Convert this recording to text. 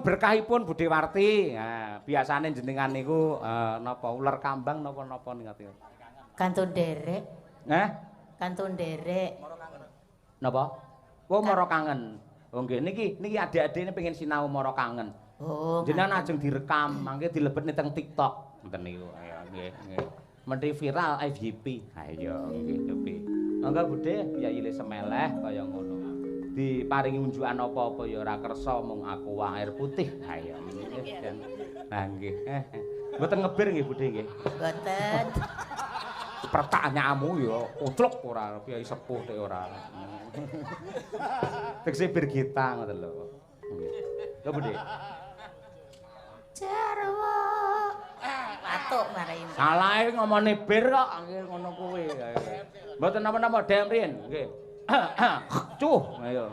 berkahipun Budhe Warti. Nah, biasane jenengan niku napa ular kambang napa-napa ningati. Kantun derek. Kantun derek. Napa? Oh, mara kangen. Oh nggih, niki adik-adik ini pengen sinau mara kangen. Oh. Jenengan ajeng direkam, mangke dilebetne teng TikTok. Ngoten niku. Ayo nggih, nggih. Menteri viral FYP. Ayo nggih, Dupi. Monggo Budhe, Yayi le semeleh kaya ngono. Diparingi unjukan apa-apa ya ora kersa mung aku air putih. Ayo nggih. Nah nggih. Mboten ngebir nggih Budhe nggih. Mboten. Pertanyaanmu ya ucluk ora Kyai sepuh tek ora. Tekse bir kita ngoten lho. Nggih. Lho Budhe. Jarwo. Patuk marai. Salahe ngomone bir kok nggih ngono kuwi. Mboten napa-napa Dem riyen nggih. Cuh, ayo.